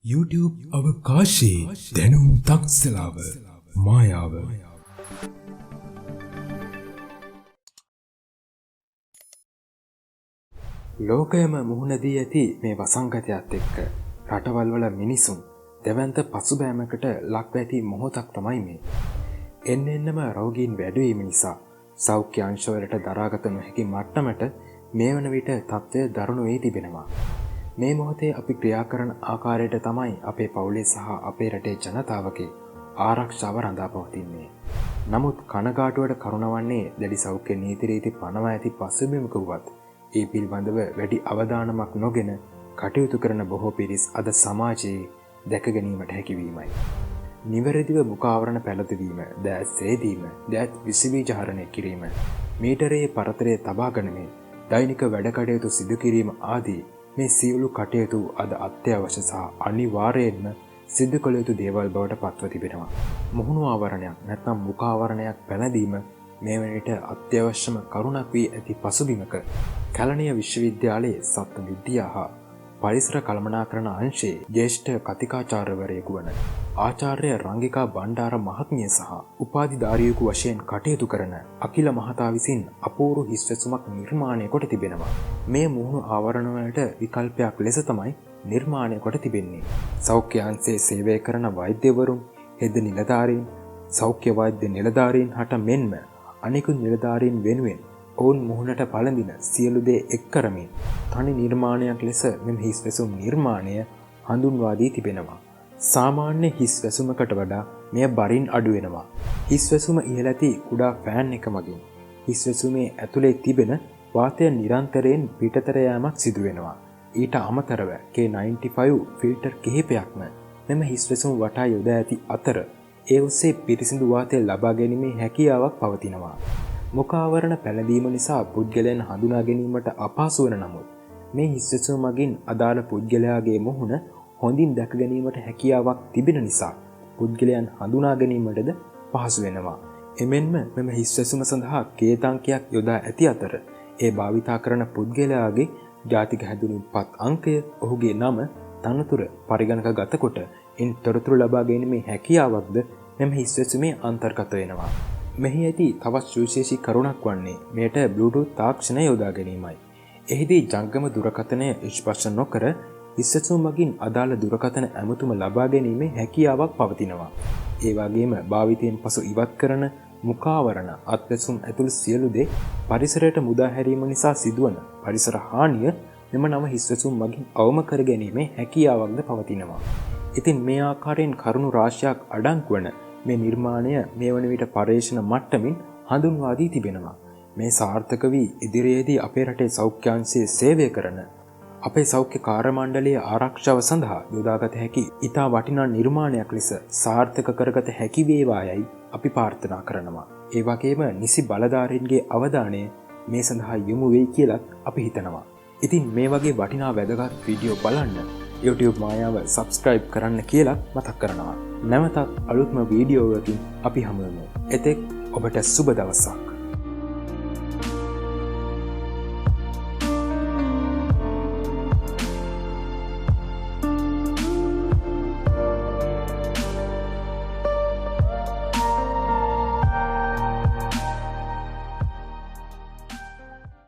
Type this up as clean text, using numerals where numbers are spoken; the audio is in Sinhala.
YouTube අවකාශයේ දැනුම් තක්සලාව මායාව ලෝකයම මුහුණ දී ඇති මේ වසංගතයත් එක්ක රටවල් වල මිනිසුන් දෙවන්ත පසුබෑමකට ලක්ව ඇති මොහොතක් තමයි මේ. එන්නෙන්නම රෝගීන් වැඩි වීම නිසා සෞඛ්‍ය අංශවලට දරාගත නොහැකි මට්ටමට මේ වන විට තත්ත්වය දරුණු වී තිබෙනවා. මේ මොහොතේ අපි ක්‍රියා කරන ආකාරයට තමයි අපේ පවුලේ සහ අපේ රටේ ජනතාවගේ ආරක්ෂාව රඳා පවතින්නේ. නමුත් කනගාටුවට කරුණවන්නේ දැඩි සෞඛ්‍ය නීති රීති පනවා ඇති පසුබිමක වුවත් ඒ පිළිබඳව වැඩි අවධානමක් නොගෙන කටයුතු කරන බොහෝ පිරිස් අද සමාජයේ දැක ගැනීමට හැකිවීමයි. නිවැරදිව මුඛාවරණ පැළඳවීම, දෑත් සේදීම, දෑත් විසබීජහරණය කිරීම, මීටරයේ පරතරය තබා ගනිමින් දෛනික වැඩ කටයුතු සිදු කිරීම ආදී මේ සියලු කටයුතු අද අත්‍යවශ්‍ය සහ අනිවාර්යයෙන්ම සිදු කළ යුතු දේවල් බවට පත්ව තිබෙනවා. මුහුණු ආවරණයක් නැත්නම් මුඛාවරණයක් පැළඳීම මේ වන විට අත්‍යවශ්‍යම කරුණක් වී ඇති පසුබිමක කැලණිය විශ්වවිද්‍යාලයේ සත්ත්ව විද්‍යා හා පරිසර කළමනාකරණ අංශයේ ජ්‍යෙෂ්ඨ කතිකාචාර්යවරයෙකු වන ආචාර්ය රංගිකා බණ්ඩාර මහත්මිය සහ උපාධිධාරියෙකු වශයෙන් කටයුතු කරන අකිල මහතා විසින් අපූර්ව හිස්වැසුමක් නිර්මාණය කොට තිබෙනවා. මේ මුහුණු ආවරණ වලට විකල්පයක් ලෙස තමයි නිර්මාණය කොට තිබෙන්නේ. සෞඛ්‍ය අංශයේ සේවය කරන වෛද්‍යවරුන්, හෙද නිලධාරීන්, සෞඛ්‍ය වෛද්‍ය නිලධාරීන් හට මෙන්ම අනෙකුත් නිලධාරීන් වෙනුවෙන් ඔවුන් මුහුණට පළඳින සියලු දේ එක් කරමින් තනි නිර්මාණයක් ලෙස මෙම හිස්වැසුම් නිර්මාණය හඳුන්වා දී තිබෙනවා. සාමාන්‍ය හිස්වැසුමකට වඩා මෙය බරින් අඩු වෙනවා. හිස්වැසුම ඉහළ ඇති කුඩා ෆෑන් එක මගින් හිස්වැසුමේ ඇතුලේ තිබෙන වාතය නිරන්තරයෙන් පිටතට යාමක් සිදු වෙනවා. ඊට අමතරව K95 ෆිල්ටර් කිහිපයක්ම මෙම හිස්වැසුම් වටා යොදා ඇති අතර ඒ ඔස්සේ පිරිසිදු වාතය ලබා ගැනීමේ හැකියාවක් පවතිනවා. මුඛාවරණ පැළඳීම නිසා පුද්ගලයන් හඳුනා ගැනීමට අපහසු වන නමුත් මේ හිස්වැසුම මගින් අදාළ පුද්ගලයාගේ මුහුණ හොඳින් දැක ගැනීමට හැකියාවක් තිබෙන නිසා පුද්ගලයන් හඳුනා ගැනීමටද පහසු වෙනවා. එමෙන්ම මෙම හිස්වැසුම සඳහා කේතාංකයක් යොදා ඇති අතර ඒ භාවිතා කරන පුද්ගලයාගේ ජාතික හැඳුනුම්පත් අංකය, ඔහුගේ නම, තනතුර පරිගණක ගතකොට ඉන් තොරතුරු ලබා ගැනීමේ හැකියාවක්ද මෙම හිස්වැසුමේ අන්තර්ගත වෙනවා. මෙහි ඇති තවත් සුවිශේෂී කරුණක් වන්නේ මෙයට බ්ලූටූත් තාක්ෂණය යොදා ගැනීමයි. එහිදී ජංගම දුරකථනය ස්පර්ශ නොකර හිස්වැසුම මගින් අදාළ දුරකථන ඇමතුම ලබා ගැනීමේ හැකියාවක් පවතිනවා. ඒ වගේම භාවිතයෙන් පසු ඉවත් කරන මුඛාවරණ, අත්වැසුම් ඇතුළු සියලු දේ පරිසරයට මුදා හැරීම නිසා සිදුවන පරිසර හානිය මෙම නව හිස්වැසුම් මගින් අවම කර ගැනීමේ හැකියාවක්ද පවතිනවා. ඉතින් මේ ආකාරයෙන් කරුණු රාශියක් අඩංගු වන මේ නිර්මාණය මේ වන විට පර්යේෂණ මට්ටමින් හඳුන්වා දී තිබෙනවා. මේ සාර්ථක වී ඉදිරියේදී අපේ රටේ සෞඛ්‍ය අංශයේ සේවය කරන අපේ සෞඛ්‍ය කාර්ය මණ්ඩලයේ ආරක්ෂාව සඳහා යොදාගත හැකි ඉතා වටිනා නිර්මාණයක් ලෙස සාර්ථක කරගත හැකි වේවායයි අපි ප්‍රාර්ථනා කරනවා. ඒ වගේම නිසි බලධාරීන්ගේ අවධානය මේ සඳහා යොමු වෙයි කියලා අපි හිතනවා. ඉතින් මේ වගේ වටිනා වැදගත් වීඩියෝ බලන්න YouTube මායාව subscribe කරන්න කියලා මතක් කරනවා. නැවතත් අලුත්ම වීඩියෝවකින් අපි හමු වෙමු. එතෙක් ඔබට සුබ දවසක්.